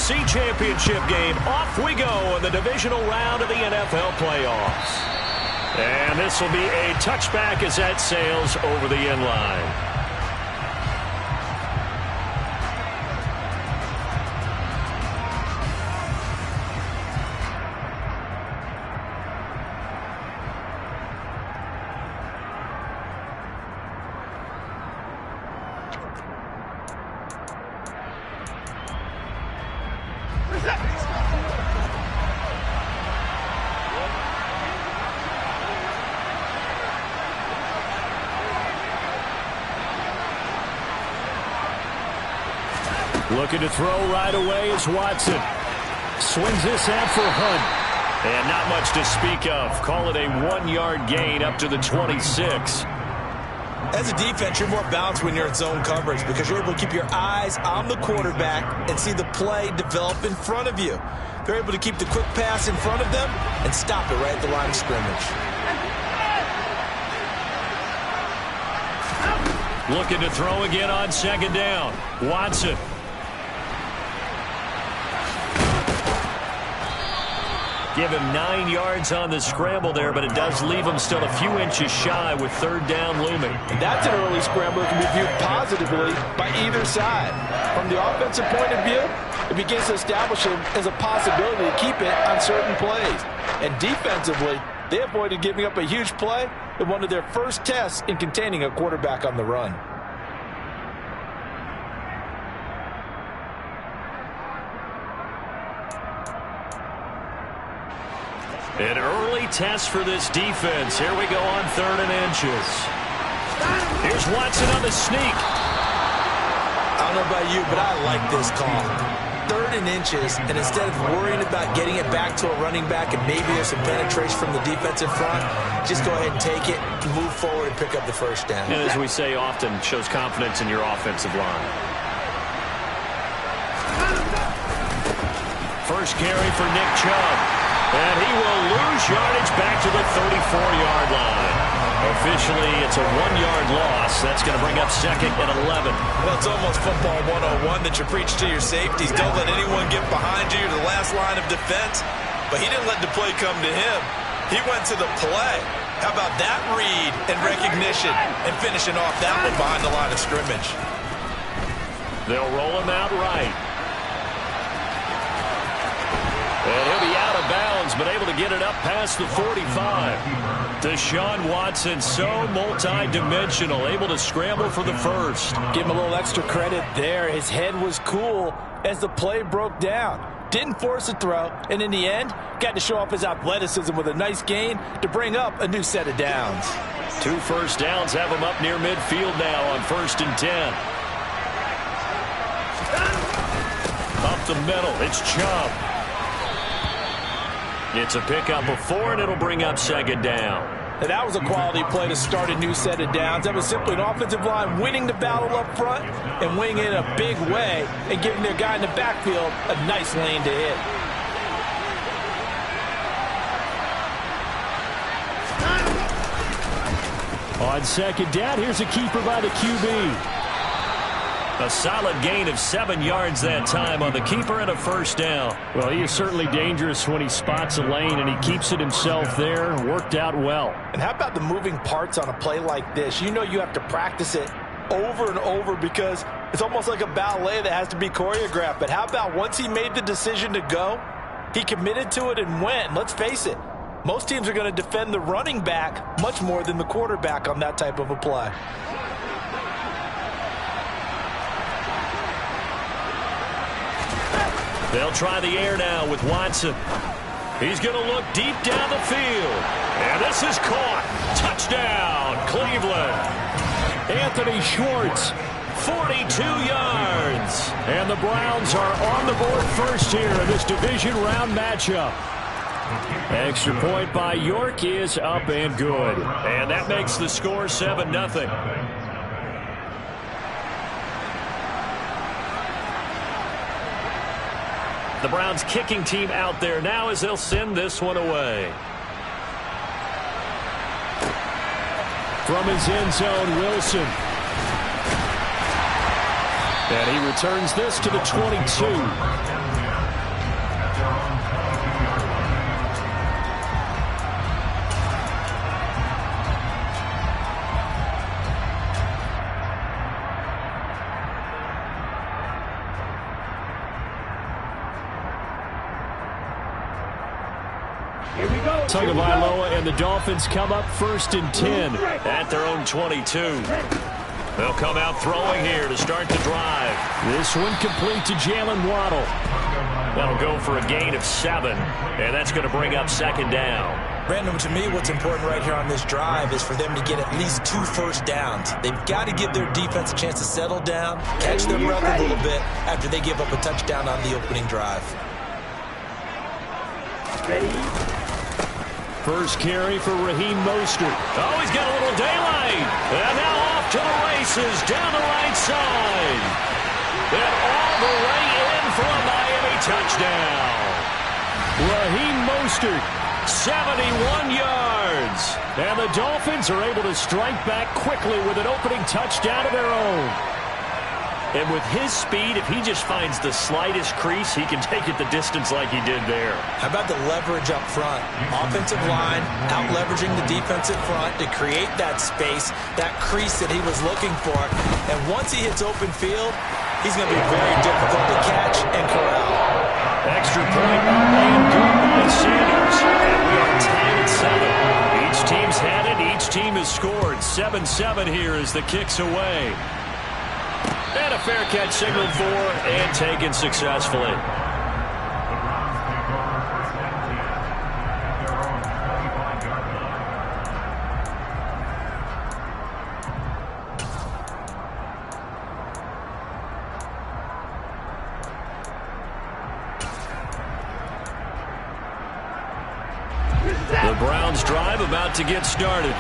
NFC Championship game. Off we go in the divisional round of the NFL playoffs. And this will be a touchback as that sails over the end line. Looking to throw right away is Watson. Swings this out for Hunt. And not much to speak of. Call it a 1-yard gain up to the 26. As a defense, you're more balanced when you're in zone coverage because you're able to keep your eyes on the quarterback and see the play develop in front of you. They're able to keep the quick pass in front of them and stop it right at the line of scrimmage. Looking to throw again on second down. Watson. Give him 9 yards on the scramble there, but it does leave him still a few inches shy with third down looming. That's an early scramble that can be viewed positively by either side. From the offensive point of view, it begins to establish him as a possibility to keep it on certain plays. And defensively, they avoided giving up a huge play in one of their first tests in containing a quarterback on the run. An early test for this defense. Here we go on 3rd and inches. Here's Watson on the sneak. I don't know about you, but I like this call. 3rd and inches, and instead of worrying about getting it back to a running back and maybe there's some penetration from the defensive front, just go ahead and take it, move forward, and pick up the first down. And as we say often, shows confidence in your offensive line. First carry for Nick Chubb. And he will lose yardage back to the 34-yard line. Officially, it's a 1-yard loss. That's going to bring up 2nd and 11. Well, it's almost football 101 that you preach to your safeties. Don't let anyone get behind you to the last line of defense. But he didn't let the play come to him. He went to the play. How about that read and recognition and finishing off that one behind the line of scrimmage? They'll roll him out right. And he'll be out of bounds, but able to get it up past the 45. Deshaun Watson, so multi-dimensional, able to scramble for the first. Give him a little extra credit there. His head was cool as the play broke down. Didn't force a throw, and in the end, got to show off his athleticism with a nice gain to bring up a new set of downs. 2 first downs have him up near midfield now on 1st and 10. Up the middle, it's Chubb. It's a pickup of 4, and it'll bring up 2nd down. And that was a quality play to start a new set of downs. That was simply an offensive line winning the battle up front and winning it in a big way and giving their guy in the backfield a nice lane to hit. On 2nd down, here's a keeper by the QB. A solid gain of 7 yards that time on the keeper and a first down. Well, he is certainly dangerous when he spots a lane, and he keeps it himself there. Worked out well. And how about the moving parts on a play like this? You know you have to practice it over and over because it's almost like a ballet that has to be choreographed. But how about once he made the decision to go, he committed to it and went. Let's face it, most teams are going to defend the running back much more than the quarterback on that type of a play. They'll try the air now with Watson. He's going to look deep down the field. And this is caught. Touchdown, Cleveland. Anthony Schwartz, 42 yards. And the Browns are on the board first here in this division round matchup. Extra point by York is up and good. And that makes the score 7-0. The Browns kicking team out there now as they'll send this one away. From his end zone, Wilson. And he returns this to the 22. Tagovailoa and the Dolphins come up 1st and 10 at their own 22. They'll come out throwing here to start the drive. This one complete to Jalen Waddle. That'll go for a gain of 7, and that's going to bring up 2nd down. Brandon, to me, what's important right here on this drive is for them to get at least 2 first downs. They've got to give their defense a chance to settle down, catch their breath a little bit after they give up a touchdown on the opening drive. First carry for Raheem Mostert. Oh, he's got a little daylight. And now off to the races down the right side. And all the way in for a Miami touchdown. Raheem Mostert, 71 yards. And the Dolphins are able to strike back quickly with an opening touchdown of their own. And with his speed, if he just finds the slightest crease, he can take it the distance like he did there. How about the leverage up front? Offensive line out-leveraging the defensive front to create that space, that crease that he was looking for. And once he hits open field, he's going to be very difficult to catch and corral. Extra point and good by Sanders. And we are tied at 7. Each team's had it. Each team has scored. 7-7 here as the kick's away. And a fair catch signaled for and taken successfully. The Browns drive about to get started.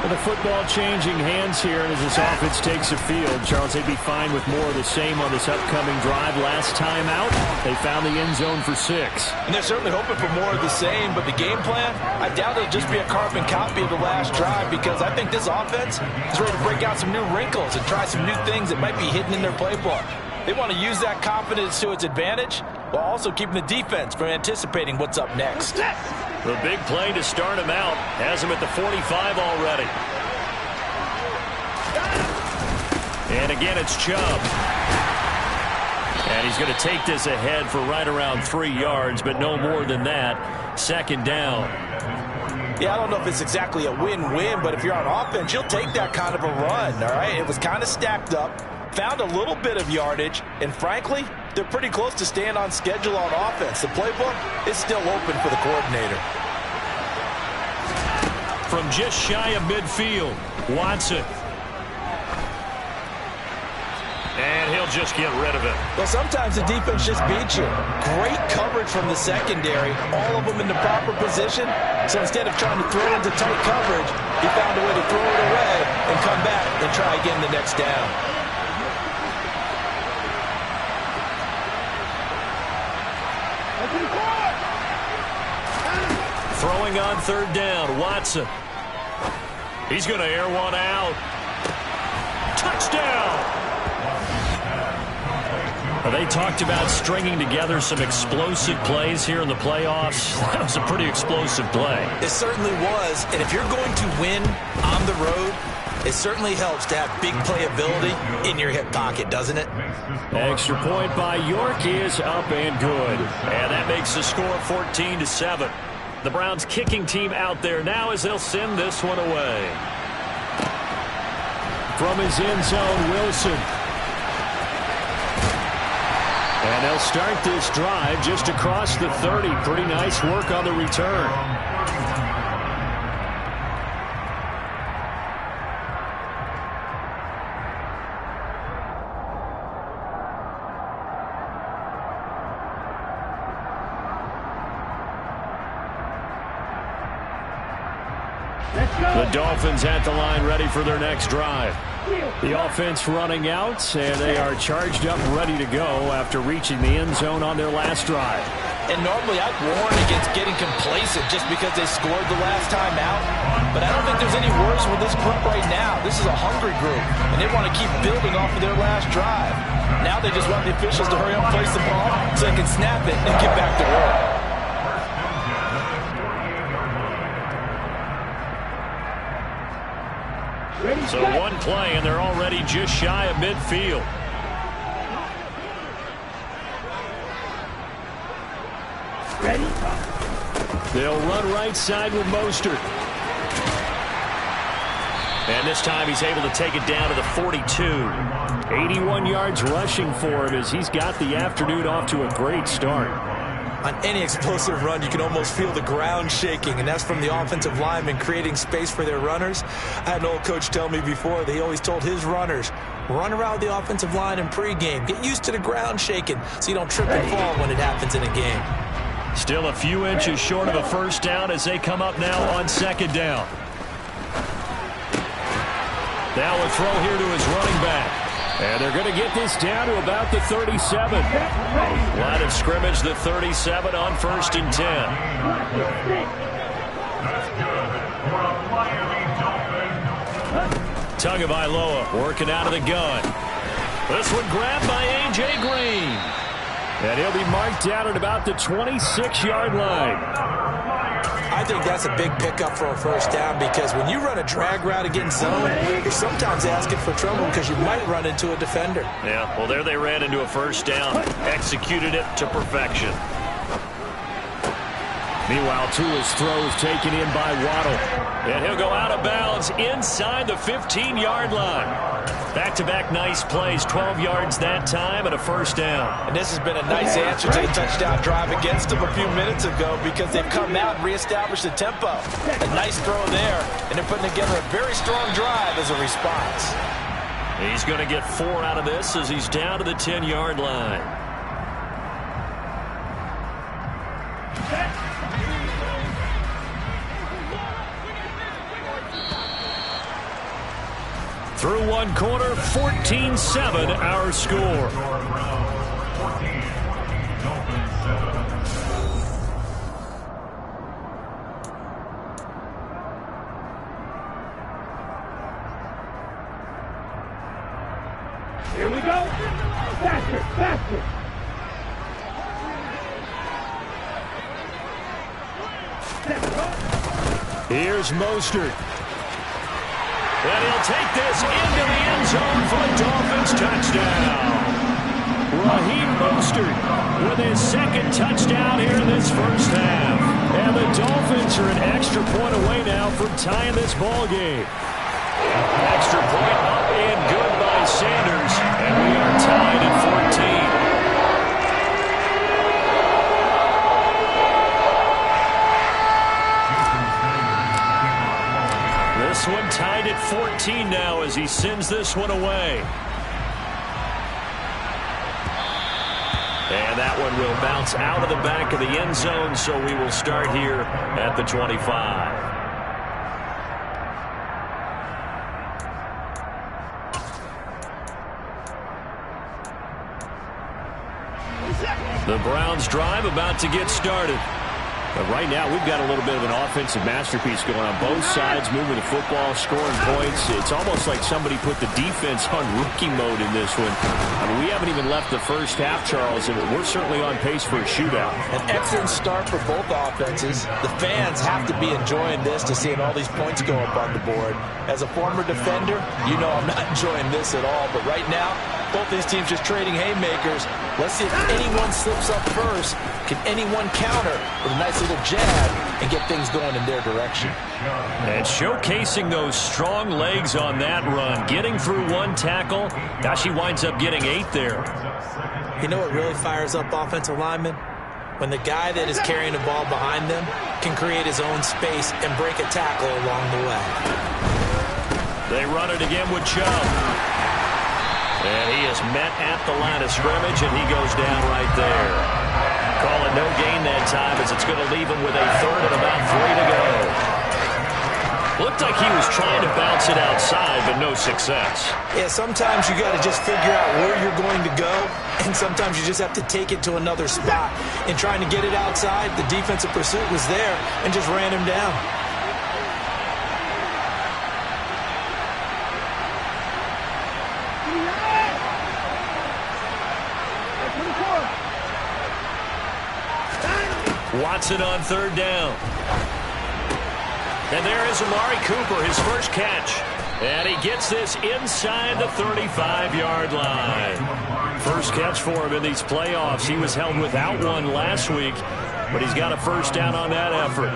With the football changing hands here as this offense takes the field, Charles, they'd be fine with more of the same on this upcoming drive. Last time out, they found the end zone for 6. And they're certainly hoping for more of the same, but the game plan, I doubt it'll just be a carbon copy of the last drive because I think this offense is ready to break out some new wrinkles and try some new things that might be hidden in their playbook. They want to use that confidence to its advantage while also keeping the defense from anticipating what's up next. The big play to start him out has him at the 45 already. And again, it's Chubb. And he's going to take this ahead for right around 3 yards, but no more than that. 2nd down. Yeah, I don't know if it's exactly a win-win, but if you're on offense, you'll take that kind of a run, all right? It was kind of stacked up, found a little bit of yardage, and frankly, they're pretty close to staying on schedule on offense. The playbook is still open for the coordinator. From just shy of midfield, Watson. And he'll just get rid of it. Well, sometimes the defense just beats you. Great coverage from the secondary, all of them in the proper position. So instead of trying to throw into tight coverage, he found a way to throw it away and come back and try again the next down. Throwing on 3rd down, Watson. He's going to air one out. Touchdown! They talked about stringing together some explosive plays here in the playoffs. That was a pretty explosive play. It certainly was, and if you're going to win on the road, it certainly helps to have big playability in your hip pocket, doesn't it? Extra point by York is up and good. And that makes the score 14-7. The Browns kicking team out there now as they'll send this one away. From his end zone, Wilson. And they'll start this drive just across the 30. Pretty nice work on the return. The Dolphins at the line ready for their next drive. The offense running out, and they are charged up, ready to go after reaching the end zone on their last drive. And normally I'd warn against getting complacent just because they scored the last time out. But I don't think there's any worries with this group right now. This is a hungry group, and they want to keep building off of their last drive. Now they just want the officials to hurry up and place the ball so they can snap it and get back to work. So one play, and they're already just shy of midfield. Ready? They'll run right side with Mostert. And this time he's able to take it down to the 42. 81 yards rushing for him as he's got the afternoon off to a great start. On any explosive run, you can almost feel the ground shaking, and that's from the offensive linemen creating space for their runners. I had an old coach tell me before, they always told his runners, run around the offensive line in pregame. Get used to the ground shaking so you don't trip and fall when it happens in a game. Still a few inches short of a first down as they come up now on second down. Now a throw here to his running back. And they're going to get this down to about the 37. Line of scrimmage, the 37 on first and 10. Tagovailoa working out of the gun. This one grabbed by A.J. Green. And he'll be marked down at about the 26-yard line. I think that's a big pickup for a first down because when you run a drag route against zone, you're sometimes asking for trouble because you might run into a defender. Yeah, well, there they ran into a first down. Executed it to perfection. Meanwhile, Tua's throw is taken in by Waddle. And he'll go out of bounds inside the 15-yard line. Back-to-back nice plays, 12 yards that time and a first down. And this has been a nice answer to the touchdown drive against them a few minutes ago because they've come out and reestablished the tempo. A nice throw there, and they're putting together a very strong drive as a response. He's going to get 4 out of this as he's down to the 10-yard line. Through one quarter, 14-7 our score. Here we go. Faster, faster. Here's Mostert. And he'll take this into the end zone for the Dolphins touchdown. Raheem Mostert with his second touchdown here in this first half. And the Dolphins are an extra point away now from tying this ball game. Extra point up and good by Sanders. And we are tied at 14. This one tied at 14 now as he sends this one away. And that one will bounce out of the back of the end zone, so we will start here at the 25. The Browns drive about to get started. But right now, we've got a little bit of an offensive masterpiece going on both sides, moving the football, scoring points. It's almost like somebody put the defense on rookie mode in this one. I mean, we haven't even left the first half, Charles, and we're certainly on pace for a shootout. An excellent start for both offenses. The fans have to be enjoying this to seeing all these points go up on the board. As a former defender, you know I'm not enjoying this at all. But right now, both these teams just trading haymakers. Let's see if anyone slips up first. Can anyone counter with a nice little jab and get things going in their direction? And showcasing those strong legs on that run. Getting through one tackle. Gosh, he winds up getting 8 there. You know what really fires up offensive linemen? When the guy that is carrying the ball behind them can create his own space and break a tackle along the way. They run it again with Chubb. And he is met at the line of scrimmage, and he goes down right there. Call it no gain that time as it's going to leave him with a third and about 3 to go. Looked like he was trying to bounce it outside, but no success. Yeah, sometimes you got to just figure out where you're going to go, and sometimes you just have to take it to another spot. In trying to get it outside, the defensive pursuit was there and just ran him down. Watson on third down. And there is Amari Cooper, his first catch. And he gets this inside the 35-yard line. First catch for him in these playoffs. He was held without one last week. but he's got a first down on that effort.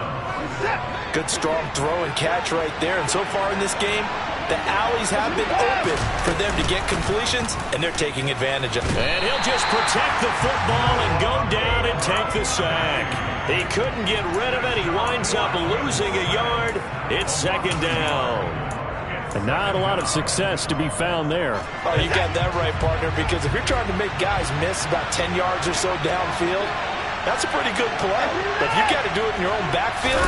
Good strong throw and catch right there. And so far in this game, the alleys have been open for them to get completions, and they're taking advantage of it. And he'll just protect the football and go down and take the sack. He couldn't get rid of it. He winds up losing a yard. It's second down. And not a lot of success to be found there. Oh, you got that right, partner, because if you're trying to make guys miss about 10 yards or so downfield, that's a pretty good play. But if you got to do it in your own backfield,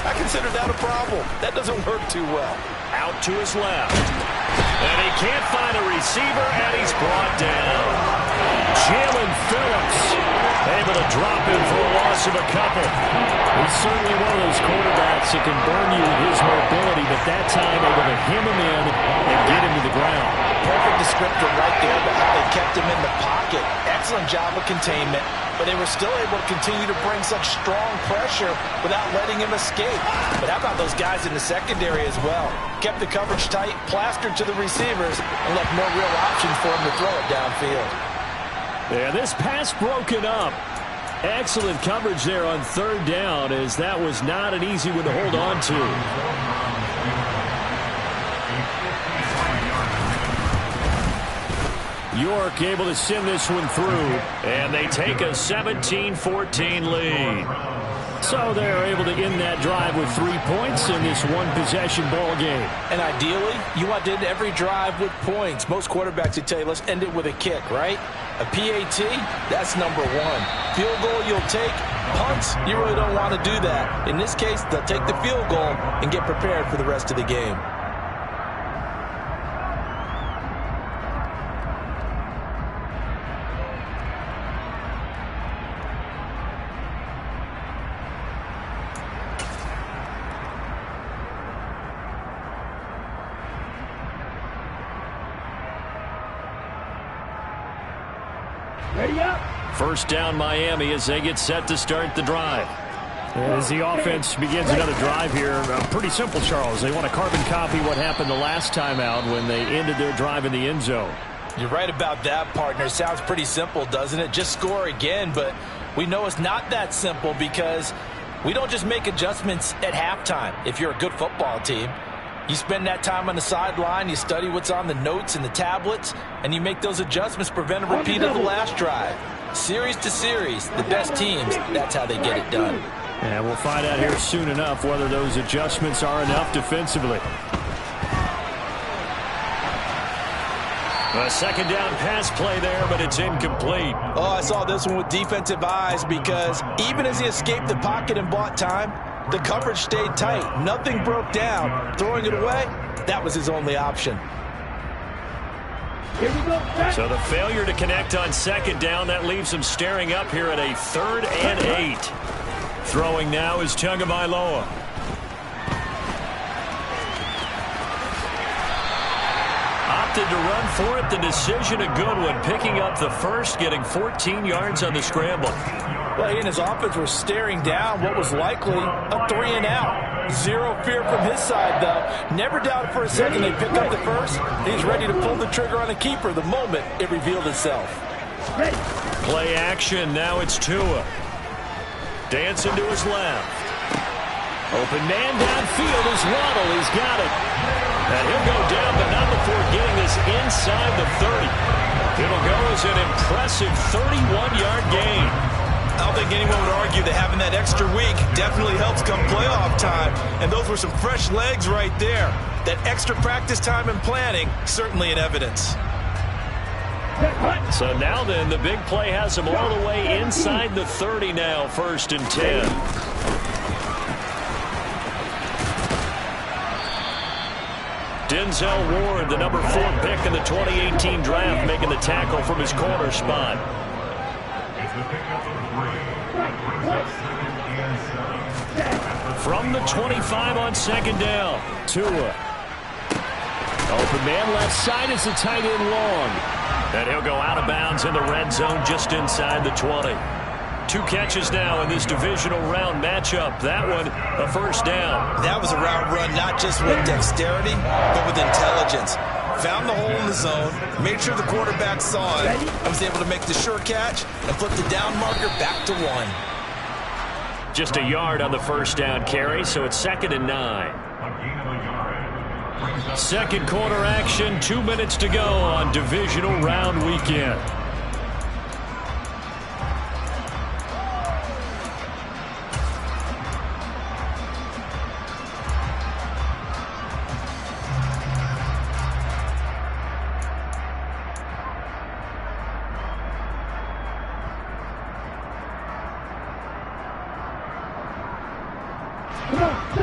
I consider that a problem. That doesn't work too well. Out to his left. And he can't find a receiver, and he's brought down. Jalen Phillips able to drop him for a loss of a couple. He's certainly one of those quarterbacks that can burn you with his mobility, but that time able to hem him in and get him to the ground. Perfect descriptor right there about how they kept him in the pocket. Excellent job of containment, but they were still able to continue to bring such strong pressure without letting him escape. But how about those guys in the secondary as well? Kept the coverage tight, plastered to the receivers, and left no real options for him to throw it downfield. Yeah, this pass broken up. Excellent coverage there on third down, as that was not an easy one to hold on to. York able to send this one through. And they take a 17-14 lead. So they're able to end that drive with 3 points in this one-possession ball game. And ideally, you want to end every drive with points. Most quarterbacks would tell you, let's end it with a kick, right? A PAT, that's number one. Field goal you'll take. Punts, you really don't want to do that. In this case, they'll take the field goal and get prepared for the rest of the game. First down Miami as they get set to start the drive. As the offense begins another drive here, pretty simple, Charles. They want to carbon copy what happened the last time out when they ended their drive in the end zone. You're right about that, partner. Sounds pretty simple, doesn't it? Just score again, but we know it's not that simple because we don't just make adjustments at halftime. If you're a good football team, you spend that time on the sideline, you study what's on the notes and the tablets, and you make those adjustments, prevent a repeat of the last drive. Series to series, the best teams, that's how they get it done. And we'll find out here soon enough whether those adjustments are enough defensively. A second down pass play there, but it's incomplete. Oh, I saw this one with defensive eyes because even as he escaped the pocket and bought time, the coverage stayed tight. Nothing broke down. Throwing it away, that was his only option. Here we go. So the failure to connect on second down, that leaves him staring up here at a 3rd and 8. Throwing now is Tagovailoa. Opted to run for it. The decision a good one. Picking up the first, getting 14 yards on the scramble. Well, he and his offense were staring down what was likely a 3 and out. Zero fear from his side, though. Never doubted for a second they'd pick up the first. He's ready to pull the trigger on a keeper the moment it revealed itself. Play action. Now it's Tua. Dancing to his left. Open man downfield is Waddle. He's got it. And he'll go down, but not before getting this inside the 30. It'll go as an impressive 31-yard gain. I don't think anyone would argue that having that extra week definitely helps come playoff time. And those were some fresh legs right there. That extra practice time and planning, certainly in evidence. So now then, the big play has him all the way inside the 30 now, 1st and 10. Denzel Ward, the number 4 pick in the 2018 draft, making the tackle from his corner spot. From the 25 on second down. Tua. Open man left side is the tight end long. And he'll go out of bounds in the red zone just inside the 20. 2 catches now in this divisional round matchup. That one, a first down. That was a route run not just with dexterity, but with intelligence. Found the hole in the zone, made sure the quarterback saw it, and was able to make the sure catch and flip the down marker back to 1. Just a yard on the first down carry, so it's 2nd and 9. Second quarter action, 2 minutes to go on divisional round weekend.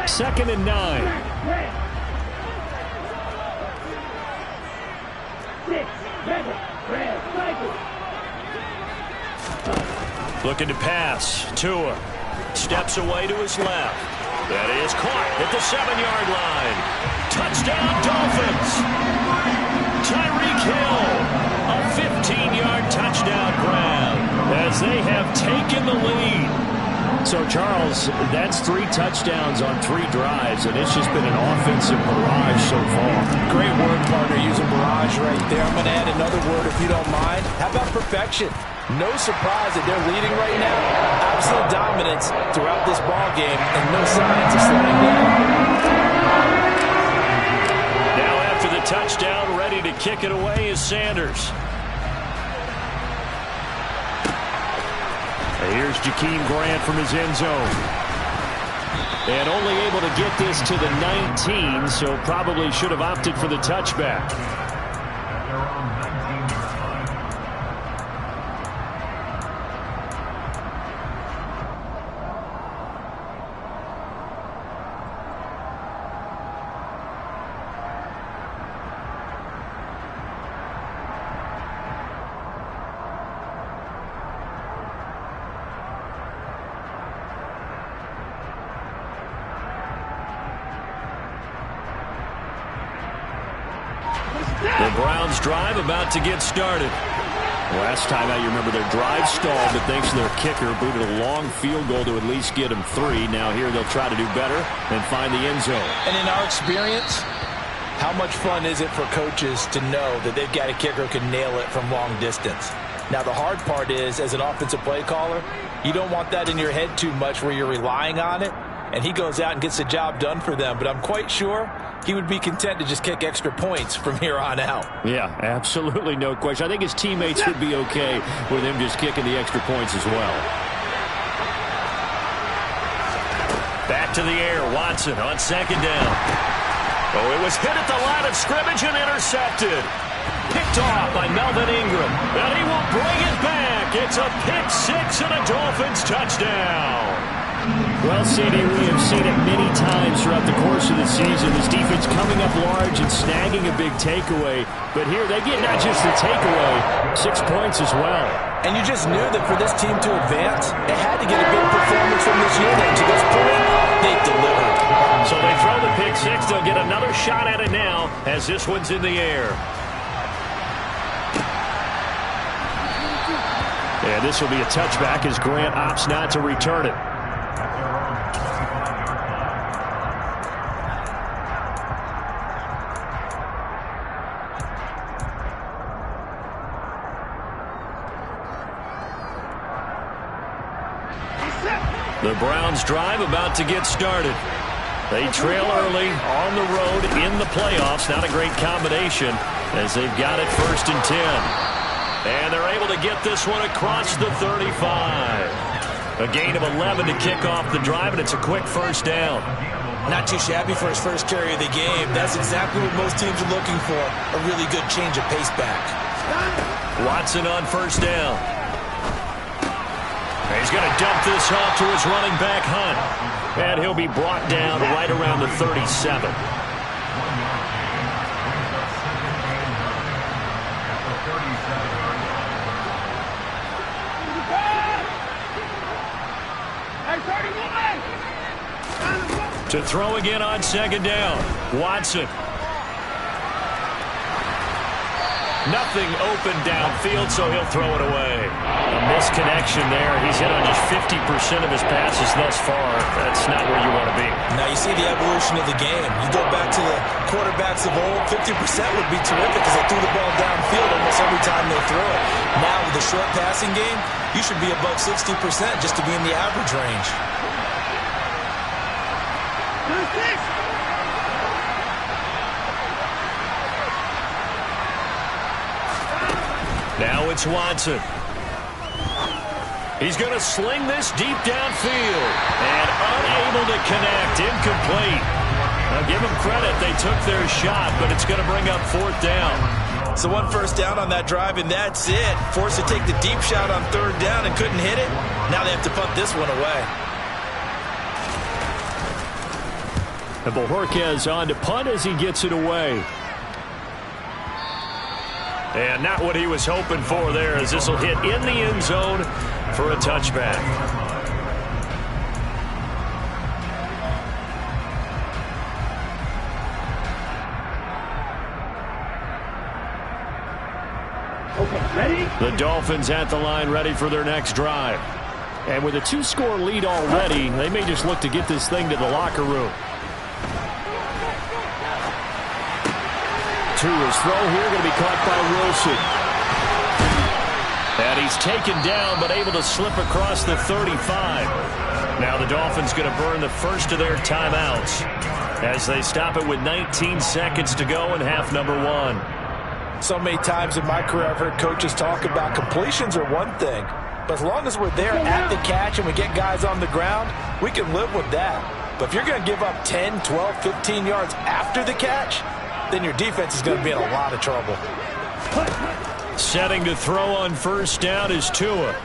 Second and 9. Looking to pass. Tua steps away to his left. That is caught at the 7-yard line. Touchdown, Dolphins. Tyreek Hill, a 15-yard touchdown grab as they have taken the lead. So, Charles, that's 3 touchdowns on 3 drives, and it's just been an offensive barrage so far. Great word, partner, using barrage right there. I'm going to add another word if you don't mind. How about perfection? No surprise that they're leading right now. Absolute dominance throughout this ball game, and no signs of slowing down. Now after the touchdown, ready to kick it away is Sanders. Here's Jakeem Grant from his end zone. And only able to get this to the 19, so probably should have opted for the touchback. The Browns drive about to get started. Last time out, you remember their drive stalled, but thanks to their kicker, booted a long field goal to at least get them 3. Now here they'll try to do better and find the end zone. And in our experience, how much fun is it for coaches to know that they've got a kicker who can nail it from long distance? Now, the hard part is, as an offensive play caller, you don't want that in your head too much where you're relying on it, and he goes out and gets the job done for them. But I'm quite sure he would be content to just kick extra points from here on out. Yeah, absolutely no question. I think his teammates would be okay with him just kicking the extra points as well. Back to the air, Watson on 2nd down. Oh, it was hit at the line of scrimmage and intercepted. Picked off by Melvin Ingram. And he will bring it back. It's a pick 6 and a Dolphins touchdown. Well, CD, we have seen it many times throughout the course of the season. This defense coming up large and snagging a big takeaway. But here they get not just the takeaway, 6 points as well. And you just knew that for this team to advance, it had to get a big performance from this unit. To this point, they delivered. So they throw the pick 6. They'll get another shot at it now as this one's in the air. And this will be a touchback as Grant opts not to return it. The Browns drive about to get started. They trail early on the road in the playoffs. Not a great combination as they've got it 1st and 10. And they're able to get this one across the 35. A gain of 11 to kick off the drive, and it's a quick first down. Not too shabby for his first carry of the game. That's exactly what most teams are looking for, a really good change of pace back. Watson on 1st down. He's going to dump this off to his running back, Hunt. And he'll be brought down right around the 37. To throw again on 2nd down. Watson. Nothing open downfield, so he'll throw it away. A misconnection there. He's hit on just 50% of his passes thus far. That's not where you want to be. Now you see the evolution of the game. You go back to the quarterbacks of old, 50% would be terrific because they threw the ball downfield almost every time they throw it. Now with the short passing game, you should be above 60% just to be in the average range. Now it's Watson. He's going to sling this deep downfield. And unable to connect. Incomplete. Now give them credit. They took their shot, but it's going to bring up 4th down. So 1 first down on that drive, and that's it. Forced to take the deep shot on 3rd down and couldn't hit it. Now they have to punt this one away. And Bojorquez on to punt as he gets it away. And not what he was hoping for there, as this will hit in the end zone for a touchback. Okay, ready? The Dolphins at the line, ready for their next drive. And with a 2-score lead already, they may just look to get this thing to the locker room. Tua's throw here going to be caught by Wilson. And he's taken down, but able to slip across the 35. Now the Dolphins going to burn the first of their timeouts as they stop it with 19 seconds to go in half number 1. So many times in my career I've heard coaches talk about completions are one thing, but as long as we're there at the catch and we get guys on the ground, we can live with that. But if you're going to give up 10, 12, 15 yards after the catch, then your defense is going to be in a lot of trouble. Setting to throw on first down is Tua.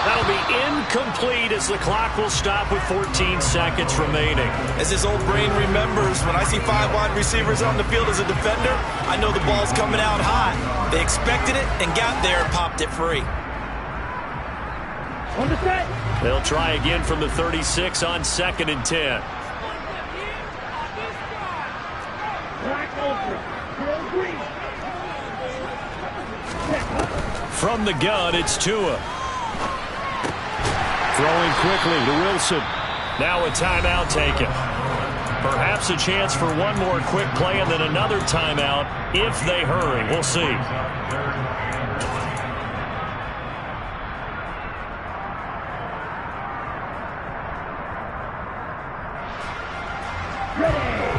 That'll be incomplete as the clock will stop with 14 seconds remaining. As his old brain remembers, when I see 5 wide receivers on the field as a defender, I know the ball's coming out hot. They expected it and got there and popped it free. On the set. They'll try again from the 36 on 2nd and 10. From the gun, it's Tua. Throwing quickly to Wilson. Now a timeout taken. Perhaps a chance for one more quick play and then another timeout if they hurry. We'll see.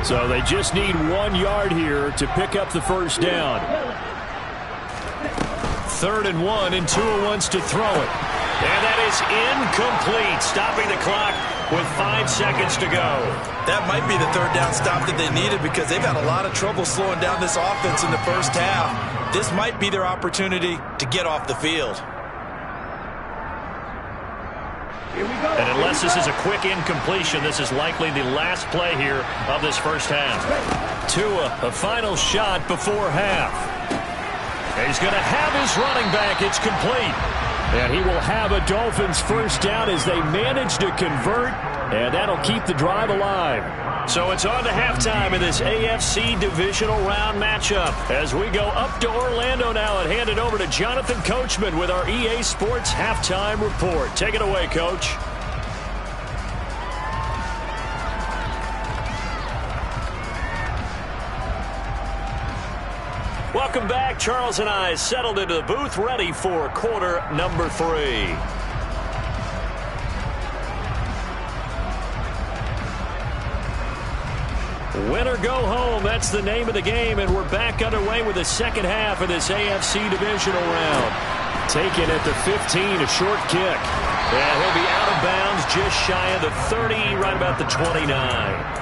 So they just need 1 yard here to pick up the first down. 3rd and 1, and Tua wants to throw it. And that is incomplete, stopping the clock with 5 seconds to go. That might be the 3rd down stop that they needed because they've had a lot of trouble slowing down this offense in the first half. This might be their opportunity to get off the field. And unless this is a quick incompletion, this is likely the last play here of this first half. Tua, a final shot before half. He's going to have his running back. It's complete. And he will have a Dolphins first down as they manage to convert, and that'll keep the drive alive. So it's on to halftime in this AFC divisional round matchup as we go up to Orlando now and hand it over to Jonathan Coachman with our EA Sports halftime report. Take it away, Coach. Welcome back. Charles and I settled into the booth, ready for quarter number 3. Win or go home, that's the name of the game, and we're back underway with the second half of this AFC divisional round. Taken at the 15, a short kick. And he'll be out of bounds just shy of the 30, right about the 29.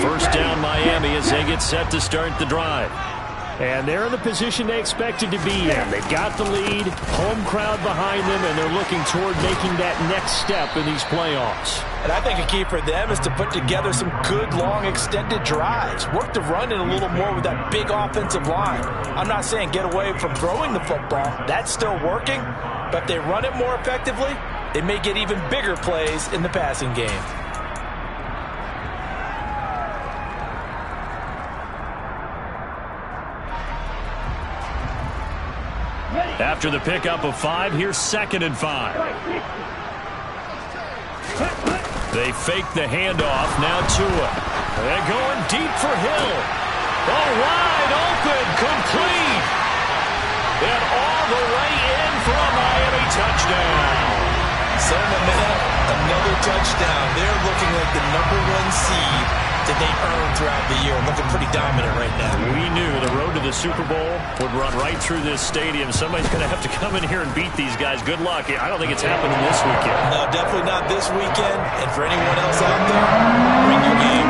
First down Miami as they get set to start the drive. And they're in the position they expected to be in. They've got the lead, home crowd behind them, and they're looking toward making that next step in these playoffs. And I think a key for them is to put together some good, long, extended drives. Work the run in a little more with that big offensive line. I'm not saying get away from throwing the football. That's still working. But if they run it more effectively, they may get even bigger plays in the passing game. After the pickup of 5, here's 2nd and 5. They fake the handoff. Now Tua. They're going deep for Hill. Oh, wide open, complete. And all the way in for a Miami touchdown. Son of a man, another touchdown. They're looking like the #1 seed that they earned throughout the year. Looking pretty dominant right now. We knew the road to the Super Bowl would run right through this stadium. Somebody's going to have to come in here and beat these guys. Good luck. I don't think it's happening this weekend. No, definitely not this weekend. And for anyone else out there, bring your game.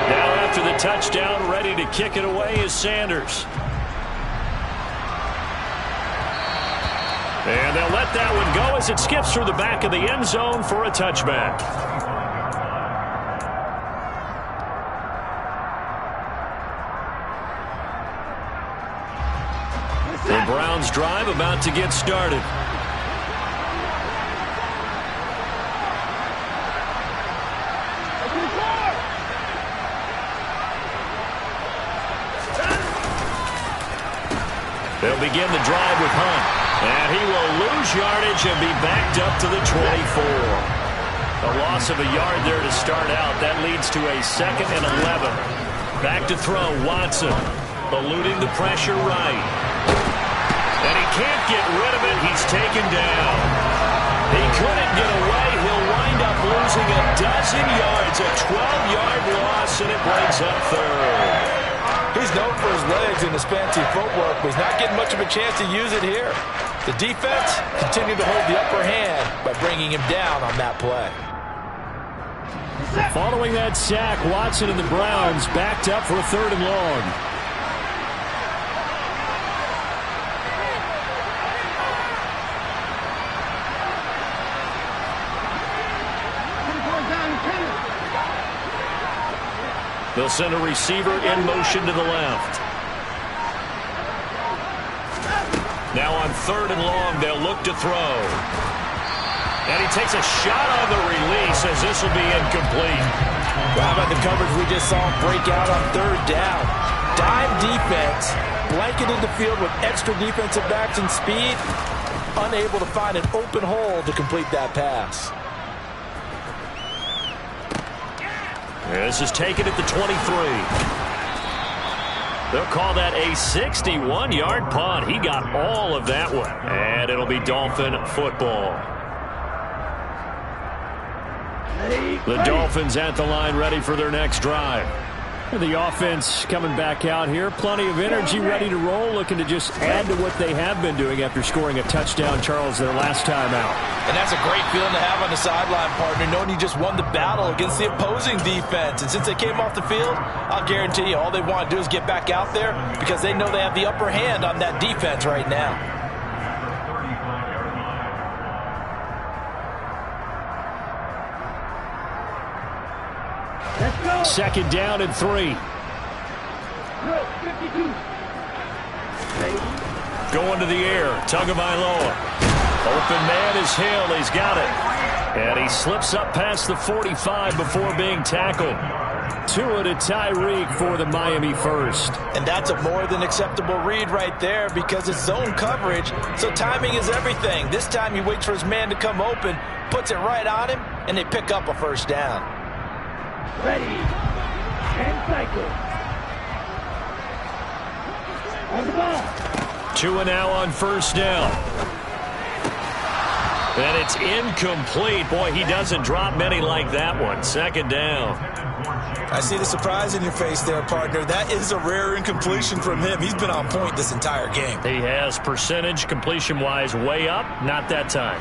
Now after the touchdown, ready to kick it away is Sanders. And they'll let that one go as it skips through the back of the end zone for a touchback. The Browns drive about to get started. They'll begin the drive with Hunt. And he will lose yardage and be backed up to the 24. A loss of a yard there to start out. That leads to a 2nd and 11. Back to throw, Watson. Eluding the pressure right. And he can't get rid of it. He's taken down. He couldn't get away. He'll wind up losing a dozen yards. A 12-yard loss, and it brings up 3rd. He's known for his legs and his fancy footwork, but he's not getting much of a chance to use it here. The defense continued to hold the upper hand by bringing him down on that play. Following that sack, Watson and the Browns backed up for a 3rd and long. They'll send a receiver in motion to the left. Now on 3rd and long, they'll look to throw. And he takes a shot on the release as this will be incomplete. Well, how about the coverage we just saw him break out on 3rd down? Dime defense, blanketed the field with extra defensive backs and speed, unable to find an open hole to complete that pass. This is taken at the 23. They'll call that a 61-yard punt. He got all of that one. And it'll be Dolphin football. The Dolphins at the line ready for their next drive. The offense coming back out here. Plenty of energy, ready to roll, looking to just add to what they have been doing after scoring a touchdown, Charles, their last time out. And that's a great feeling to have on the sideline, partner, knowing you just won the battle against the opposing defense. And since they came off the field, I'll guarantee you all they want to do is get back out there because they know they have the upper hand on that defense right now. Second down and 3. Going to the air. Tagovailoa. Open man is Hill. He's got it. And he slips up past the 45 before being tackled. Tua to Tyreek for the Miami first. And that's a more than acceptable read right there because it's zone coverage, so timing is everything. This time he waits for his man to come open, puts it right on him, and they pick up a first down. Ready. And cycle. On the ball. Tua now on first down. And it's incomplete. Boy, he doesn't drop many like that one. Second down. I see the surprise in your face there, partner. That is a rare incompletion from him. He's been on point this entire game. He has percentage completion-wise way up. Not that time.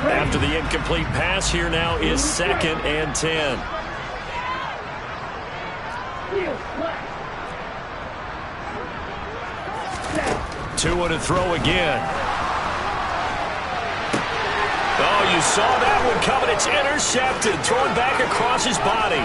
After the incomplete pass, here now is 2nd and 10. To and a throw again. Oh, you saw that one coming. It's intercepted. Thrown back across his body.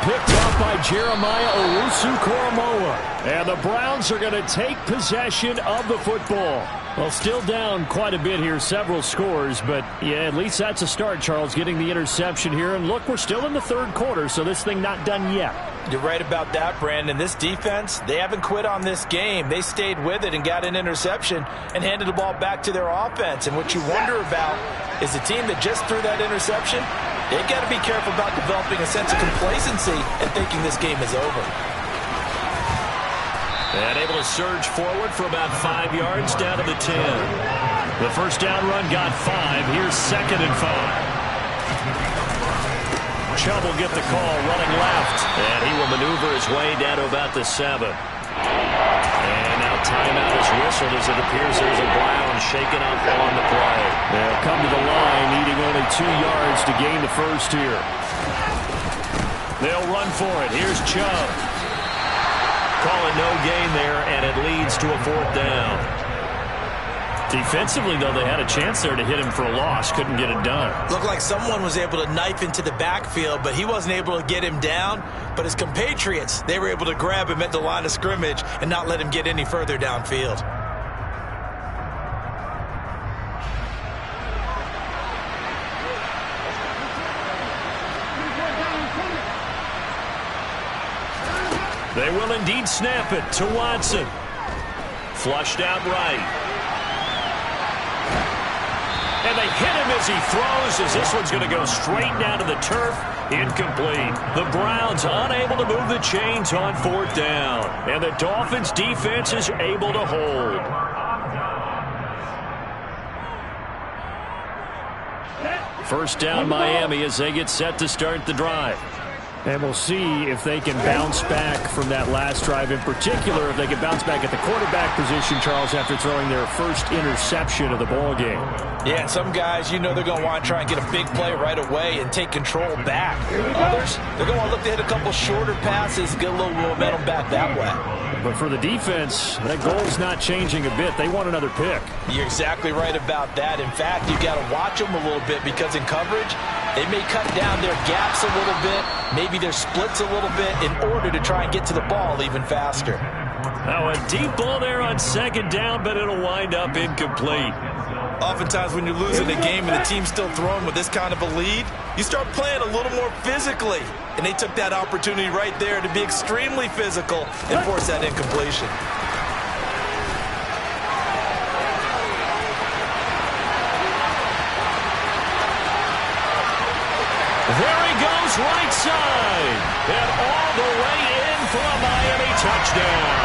Picked up by Jeremiah Owusu-Koramoah. And the Browns are going to take possession of the football. Well, still down quite a bit here, several scores. But, yeah, at least that's a start, Charles, getting the interception here. And, look, we're still in the third quarter, so this thing not done yet. You're right about that, Brandon. This defense, they haven't quit on this game. They stayed with it and got an interception and handed the ball back to their offense. And what you wonder about is the team that just threw that interception, they've got to be careful about developing a sense of complacency and thinking this game is over. And able to surge forward for about 5 yards down to the 10. The first down run got 5. Here's 2nd and 5. Chubb will get the call running left. And he will maneuver his way down to about the 7. And now timeout is whistled as it appears there's a Brown shaken up on the play. They'll come to the line needing only 2 yards to gain the first here. They'll run for it. Here's Chubb. Calling no gain there, and it leads to a 4th down. Defensively, though, they had a chance there to hit him for a loss. Couldn't get it done. Looked like someone was able to knife into the backfield, but he wasn't able to get him down. But his compatriots, they were able to grab him at the line of scrimmage and not let him get any further downfield. They will indeed snap it to Watson. Flushed out right. And they hit him as he throws, as this one's going to go straight down to the turf. Incomplete. The Browns unable to move the chains on 4th down. And the Dolphins' defense is able to hold. First down Miami as they get set to start the drive. And we'll see if they can bounce back from that last drive. In particular, if they can bounce back at the quarterback position, Charles, after throwing their first interception of the ball game. Yeah, and some guys, you know they're going to want to try and get a big play right away and take control back. Others, they're going to look to hit a couple shorter passes, get a little momentum back that way. But for the defense, that goal's not changing a bit. They want another pick. You're exactly right about that. In fact, you got to watch them a little bit because in coverage, they may cut down their gaps a little bit, maybe their splits a little bit in order to try and get to the ball even faster. Now a deep ball there on 2nd down, but it'll wind up incomplete. Oftentimes when you're losing a game and the team's still throwing with this kind of a lead, you start playing a little more physically. And they took that opportunity right there to be extremely physical and force that incompletion. There he goes, right side. And all the way in for a Miami touchdown.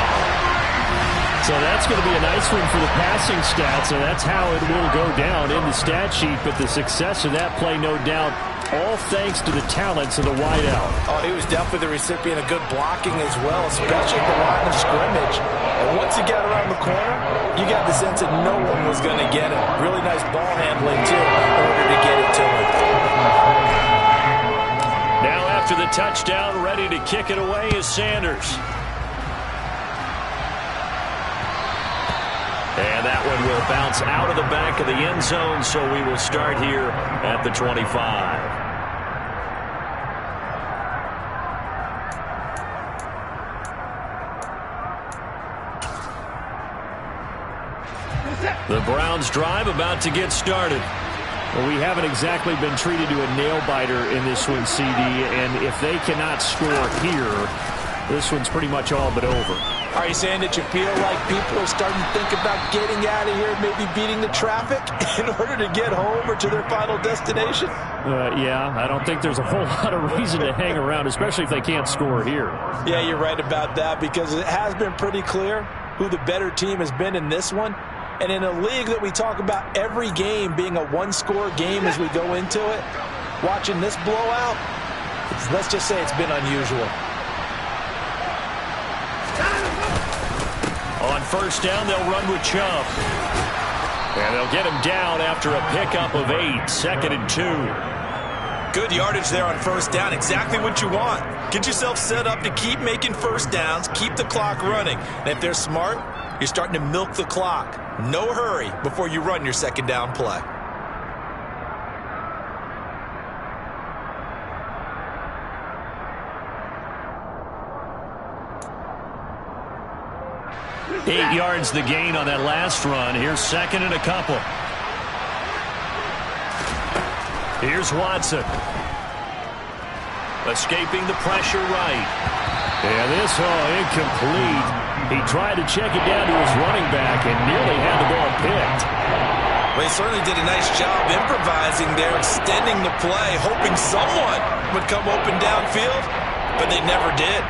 So that's going to be a nice one for the passing stats, and that's how it will go down in the stat sheet. But the success of that play, no doubt, all thanks to the talents of the wideout. Oh, he was definitely the recipient of good blocking as well, especially at the line of scrimmage. And once he got around the corner, you got the sense that no one was going to get it. Really nice ball handling, too, in order to get it to him. Now after the touchdown, ready to kick it away is Sanders. And that one will bounce out of the back of the end zone, so we will start here at the 25. The Browns drive about to get started. Well, we haven't exactly been treated to a nail-biter in this one, CD, and if they cannot score here, this one's pretty much all but over. Are you saying that you feel like people are starting to think about getting out of here, maybe beating the traffic in order to get home or to their final destination? Yeah, I don't think there's a whole lot of reason to hang around, especially if they can't score here. Yeah, you're right about that because it has been pretty clear who the better team has been in this one. And in a league that we talk about every game being a one-score game as we go into it, watching this blowout, let's just say it's been unusual. On first down, they'll run with Chubb. And they'll get him down after a pickup of 8, 2nd and 2. Good yardage there on first down, exactly what you want. Get yourself set up to keep making first downs, keep the clock running. And if they're smart, You're starting to milk the clock. No hurry before you run your second down play. Eight yards the gain on that last run. Here's second and a couple. Here's Watson. Escaping the pressure right. And this, incomplete. He tried to check it down to his running back and nearly had the ball picked. Well, he certainly did a nice job improvising there, extending the play, hoping someone would come open downfield, but they never did.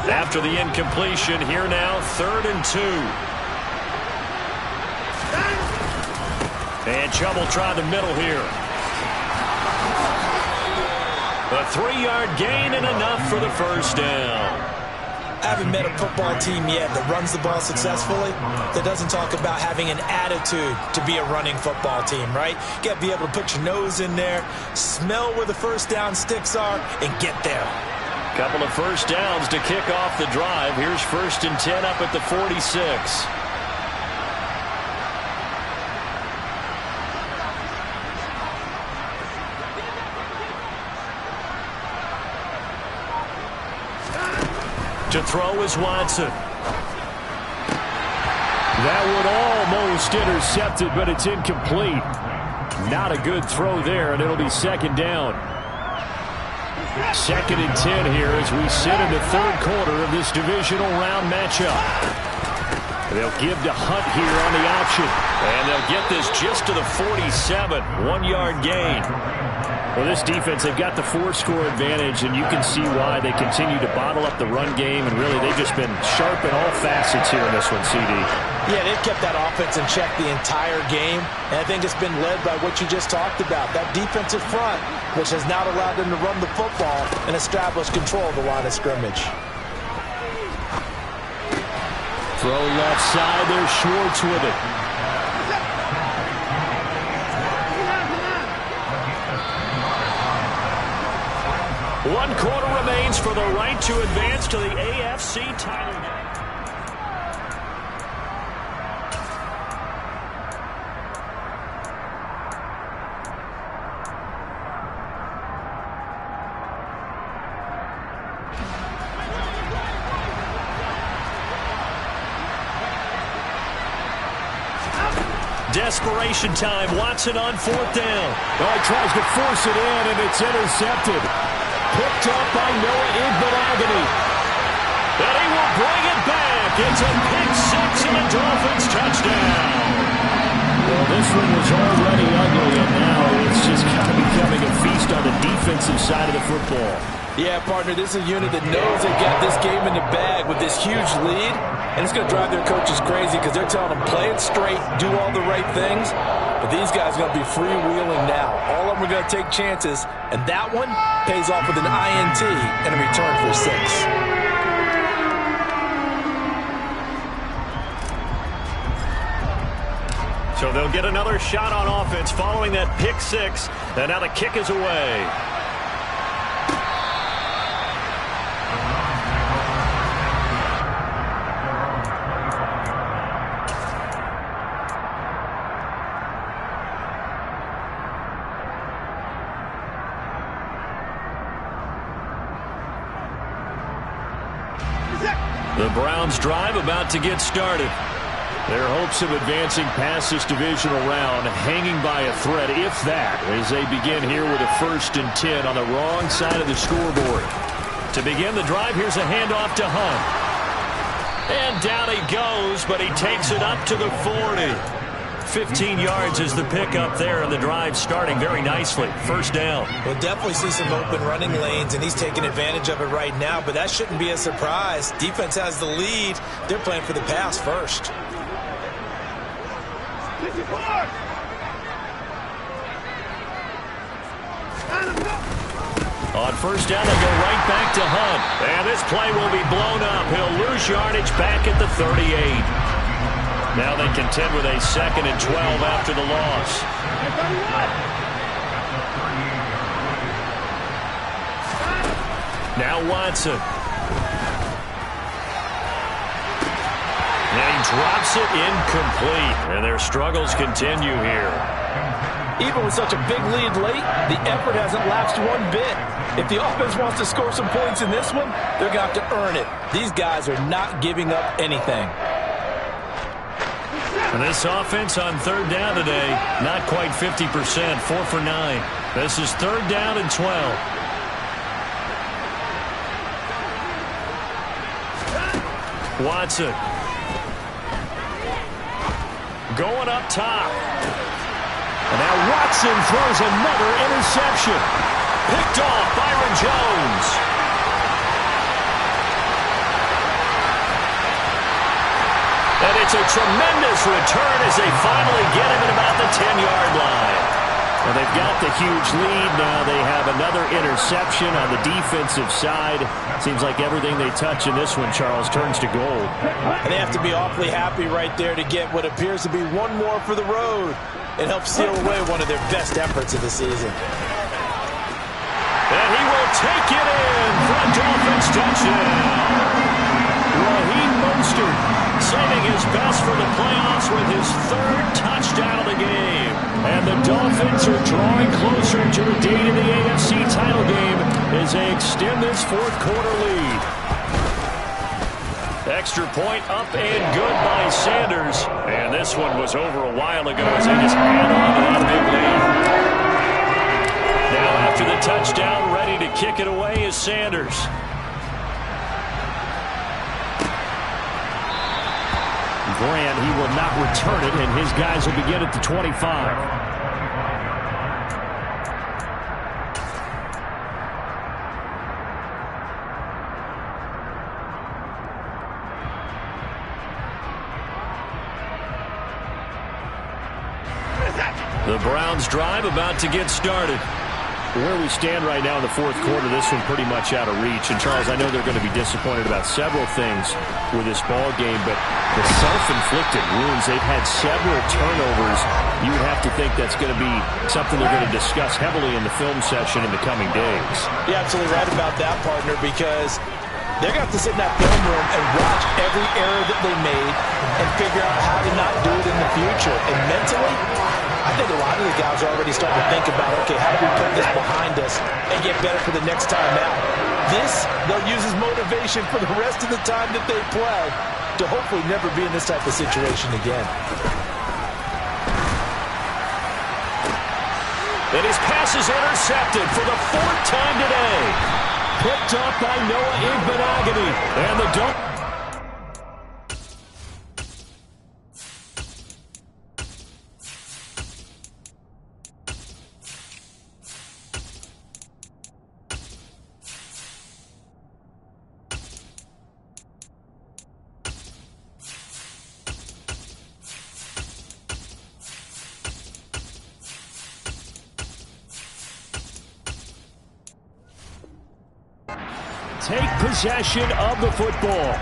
After the incompletion, here now, 3rd and 2. And Chubb try the middle here. A 3-yard gain and enough for the first down. I haven't met a football team yet that runs the ball successfully that doesn't talk about having an attitude to be a running football team, right? You got to be able to put your nose in there, smell where the first down sticks are, and get there. Couple of first downs to kick off the drive. Here's 1st and 10 up at the 46. To throw is Watson. That one almost intercepted, but it's incomplete. Not a good throw there, and it'll be 2nd down. 2nd and 10 here as we sit in the 3rd quarter of this divisional round matchup. They'll give to Hunt here on the option. And they'll get this just to the 47. 1-yard gain. Well, this defense, they've got the 4-score advantage, and you can see why they continue to bottle up the run game. And really, they've just been sharp in all facets here in this one, CD. Yeah, they've kept that offense in check the entire game. And I think it's been led by what you just talked about, that defensive front, which has not allowed them to run the football and establish control of the line of scrimmage. Throw left side, there's Schwartz with it. One quarter remains for the right to advance to the AFC title game. Desperation time. Watson on 4th down. Oh, he tries to force it in, and it's intercepted. Picked up by Noah Igbenogany. And he will bring it back. It's a pick 6 and a Dolphins touchdown. Well, this one was already ugly, and now it's just kind of becoming a feast on the defensive side of the football. Yeah, partner, this is a unit that knows they got this game in the bag with this huge lead, and it's going to drive their coaches crazy because they're telling them play it straight, do all the right things, but these guys are going to be freewheeling now. All of them are going to take chances, and that one pays off with an INT and a return for 6. So they'll get another shot on offense following that pick 6, and now the kick is away. The Browns' drive about to get started. Their hopes of advancing past this divisional round hanging by a thread, if that, as they begin here with a 1st and 10 on the wrong side of the scoreboard. To begin the drive, here's a handoff to Hunt. And down he goes, but he takes it up to the 40. 15 yards is the pickup there, and the drive starting very nicely. 1st down. We'll definitely see some open running lanes, and he's taking advantage of it right now, but that shouldn't be a surprise. Defense has the lead. They're playing for the pass first. On 1st down, they go right back to Hunt. And this play will be blown up. He'll lose yardage back at the 38. Now they contend with a 2nd and 12 after the loss. Now Watson. And he drops it incomplete. And their struggles continue here. Even with such a big lead late, the effort hasn't lapsed one bit. If the offense wants to score some points in this one, they're going to have to earn it. These guys are not giving up anything. And this offense on third down today, not quite 50%, 4 for 9. This is third down and 12. Watson. Going up top. And now Watson throws another interception. Picked off Byron Jones. And it's a tremendous return as they finally get him at about the 10-yard line. Well, they've got the huge lead. Now they have another interception on the defensive side. Seems like everything they touch in this one, Charles, turns to gold. And they have to be awfully happy right there to get what appears to be one more for the road. It helps seal away one of their best efforts of the season. And he will take it in for a Dolphins touchdown. Raheem Mostert saving his best for the playoffs with his third touchdown of the game. And the Dolphins are drawing closer to the date of the AFC title game as they extend this fourth quarter lead. Extra point up and good by Sanders. And this one was over a while ago as they just add on to that big lead. Now after the touchdown, ready to kick it away is Sanders. Grant, he will not return it, and his guys will begin at the 25. The Browns drive about to get started. Where we stand right now in the fourth quarter, this one pretty much out of reach. And, Charles, I know they're going to be disappointed about several things with this ball game, but the self-inflicted wounds, they've had several turnovers. You would have to think that's going to be something they're going to discuss heavily in the film session in the coming days. You're absolutely right about that, partner, because they're going to have to sit in that film room and watch every error that they made and figure out how to not do it in the future. And mentally, I think a lot of the guys are already starting to think about, okay, how do we put this behind us and get better for the next time out? This, they'll use as motivation for the rest of the time that they play to hopefully never be in this type of situation again. And his pass is intercepted for the fourth time today. Picked up by Noah Igbenogany. And the take possession of the football.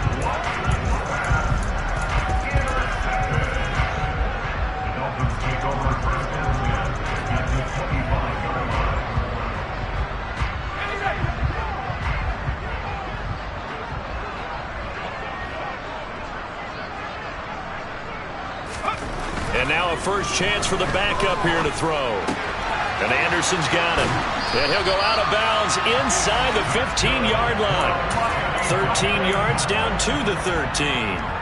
And now a first chance for the backup here to throw. And Anderson's got him. And he'll go out of bounds inside the 15-yard line. 13 yards down to the 13.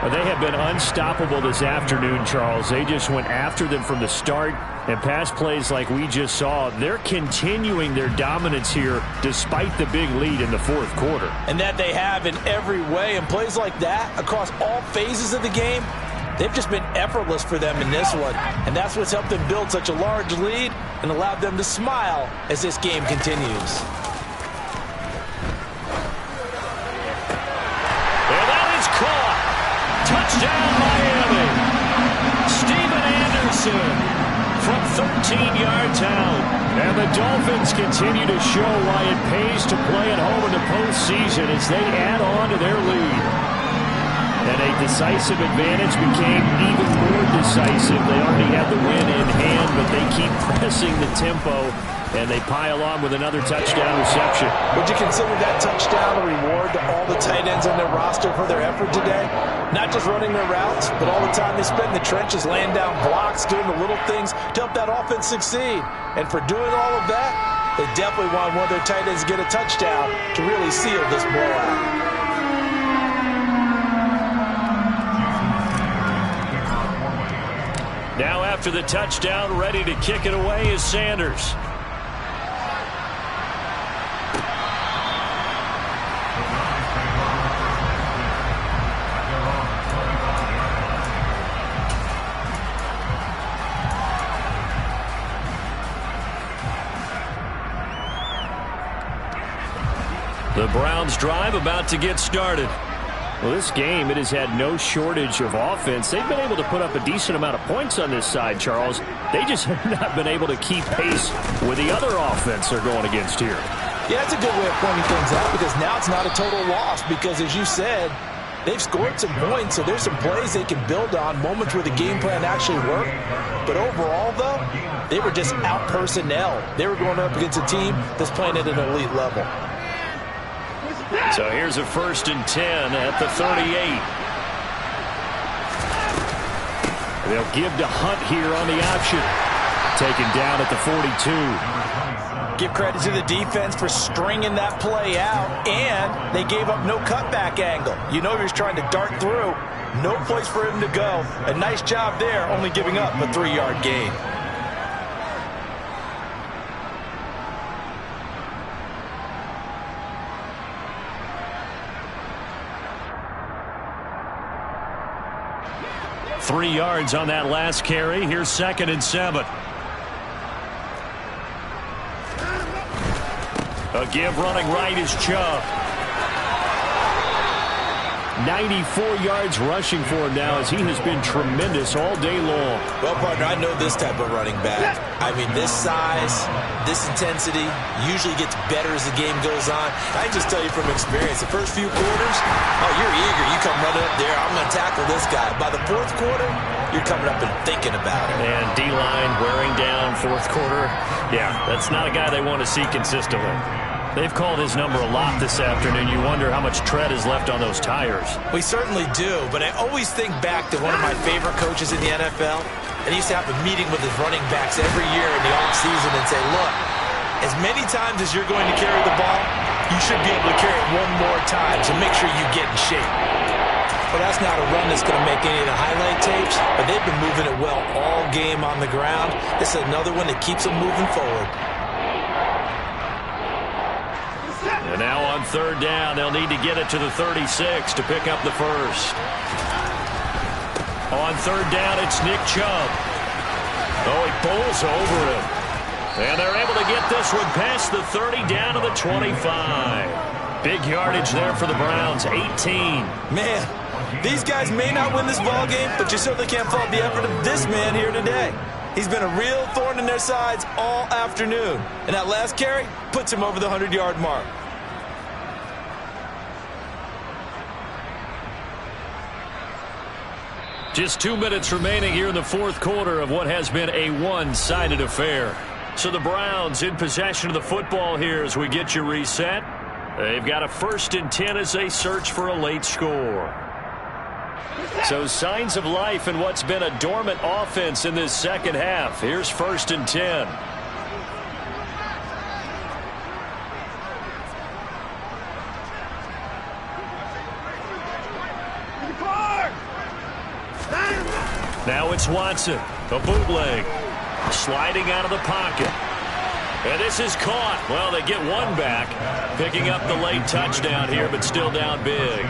Well, they have been unstoppable this afternoon, Charles. They just went after them from the start. And pass plays like we just saw, they're continuing their dominance here despite the big lead in the fourth quarter. And that they have in every way. And plays like that across all phases of the game, they've just been effortless for them in this one. And that's what's helped them build such a large lead and allowed them to smile as this game continues. And that is caught. Touchdown, Miami. Steven Anderson from 13 yards out. And the Dolphins continue to show why it pays to play at home in the postseason as they add on to their lead. And a decisive advantage became even more decisive. They already had the win in hand, but they keep pressing the tempo And they pile on with another touchdown reception. Would you consider that touchdown a reward to all the tight ends on their roster for their effort today? Not just running their routes, but all the time they spend in the trenches, laying down blocks, doing the little things to help that offense succeed. And for doing all of that, they definitely want one of their tight ends to get a touchdown to really seal this blowout. Now after the touchdown, ready to kick it away is Sanders. The Browns drive about to get started. Well, this game, it has had no shortage of offense. They've been able to put up a decent amount of points on this side, Charles. They just have not been able to keep pace with the other offense they're going against here. Yeah, that's a good way of pointing things out because now it's not a total loss because, as you said, they've scored some points, so there's some plays they can build on, moments where the game plan actually worked. But overall, though, they were just out-personnel. They were going up against a team that's playing at an elite level. So here's a 1st and 10 at the 38. They'll give to Hunt here on the option. Taken down at the 42. Give credit to the defense for stringing that play out, and they gave up no cutback angle. You know he was trying to dart through. No place for him to go. A nice job there, only giving up a 3-yard gain. Three yards on that last carry. Here's 2nd and 7. A give running right is Chubb. 94 yards rushing for him now as he has been tremendous all day long. Well, partner, I know this type of running back. I mean, this size, this intensity usually gets better as the game goes on. I can just tell you from experience, the first few quarters, oh, you're eager. You come running up there, I'm going to tackle this guy. By the 4th quarter, you're coming up and thinking about it. And D-line wearing down 4th quarter. Yeah, that's not a guy they want to see consistently. They've called his number a lot this afternoon. You wonder how much tread is left on those tires. We certainly do, but I always think back to one of my favorite coaches in the NFL. And he used to have a meeting with his running backs every year in the offseason and say, look, as many times as you're going to carry the ball, you should be able to carry it one more time, so make sure you get in shape. Well, that's not a run that's going to make any of the highlight tapes, but they've been moving it well all game on the ground. This is another one that keeps them moving forward. And now on 3rd down, they'll need to get it to the 36 to pick up the first. On 3rd down, it's Nick Chubb. Oh, he pulls over him. And they're able to get this one past the 30 down to the 25. Big yardage there for the Browns, 18. Man, these guys may not win this ball game, but you certainly can't fault the effort of this man here today. He's been a real thorn in their sides all afternoon. And that last carry puts him over the 100-yard mark. Just 2 minutes remaining here in the 4th quarter of what has been a one-sided affair. So the Browns in possession of the football here as we get you reset. They've got a 1st and 10 as they search for a late score. So signs of life in what's been a dormant offense in this second half. Here's 1st and 10. Now it's Watson, a bootleg, sliding out of the pocket. And this is caught. Well, they get one back, picking up the late touchdown here, but still down big.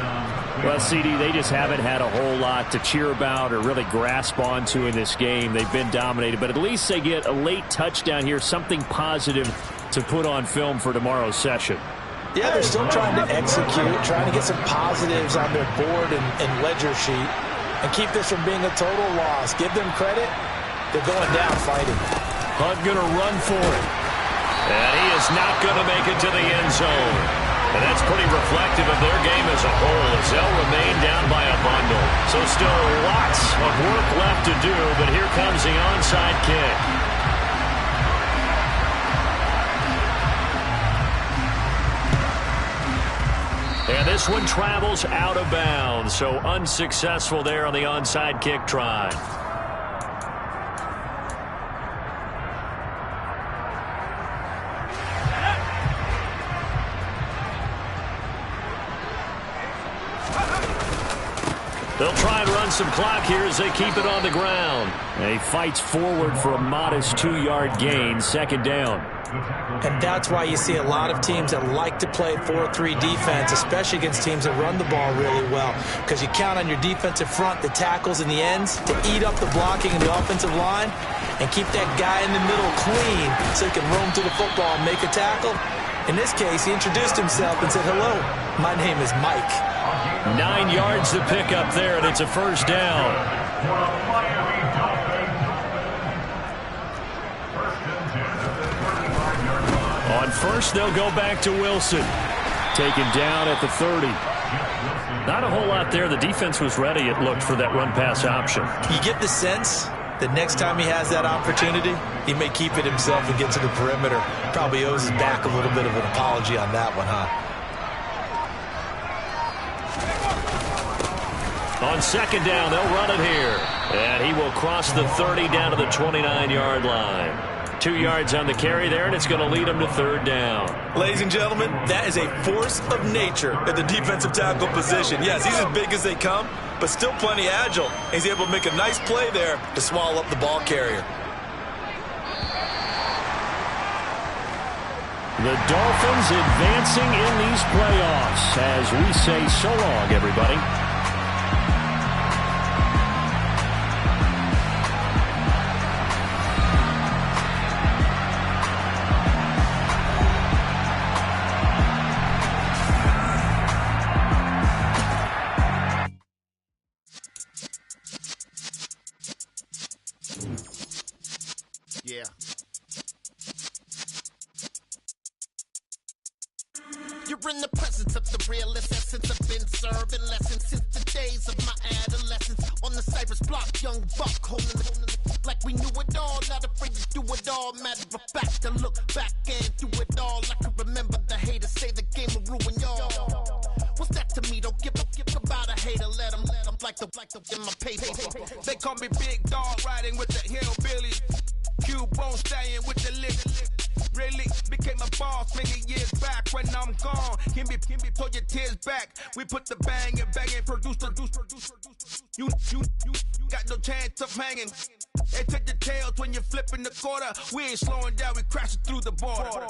Well, CD, they just haven't had a whole lot to cheer about or really grasp onto in this game. They've been dominated, but at least they get a late touchdown here, something positive to put on film for tomorrow's session. Yeah, they're still trying to execute, trying to get some positives on their board and ledger sheet. And keep this from being a total loss. Give them credit. They're going down fighting. Hunt going to run for it. And he is not going to make it to the end zone. And that's pretty reflective of their game as a whole as they'll remain down by a bundle. So still lots of work left to do, but here comes the onside kick. And this one travels out of bounds, so unsuccessful there on the onside kick try. They'll try and run some clock here as they keep it on the ground. He fights forward for a modest 2-yard gain, second down. And that's why you see a lot of teams that like to play 4-3 defense, especially against teams that run the ball really well, because you count on your defensive front, the tackles and the ends, to eat up the blocking in the offensive line and keep that guy in the middle clean so he can roam through the football and make a tackle. In this case, he introduced himself and said, "Hello, my name is Mike." 9 yards to pick up there, and it's a first down. On first, they'll go back to Wilson. Taken down at the 30. Not a whole lot there. The defense was ready, it looked, for that run-pass option. You get the sense that next time he has that opportunity, he may keep it himself and get to the perimeter. Probably owes his back a little bit of an apology on that one, huh? On second down, they'll run it here. And he will cross the 30 down to the 29-yard line. 2 yards on the carry there, and it's going to lead him to third down. Ladies and gentlemen, that is a force of nature at the defensive tackle position. Yes, he's as big as they come, but still plenty agile. He's able to make a nice play there to swallow up the ball carrier. The Dolphins advancing in these playoffs as we say so long, everybody. Yeah. You're in the presence of the realest essence. I've been serving lessons since the days of my adolescence. On the Cypress block, young buck holding the like we knew it all. Not afraid to do it all. Matter of fact, to look back and do it all. I can remember the haters say the game will ruin y'all. What's that to me? Don't give about a hater. Let them like the in my paper. They call me Big Dog, riding with the hillbilly. Cubone staying with the lick. Really became a boss many years back. When I'm gone, can be pull your tears back. We put the bang and produce. You got no chance of hanging. They take the tails when you're flipping the quarter. We ain't slowing down, we crashing through the border.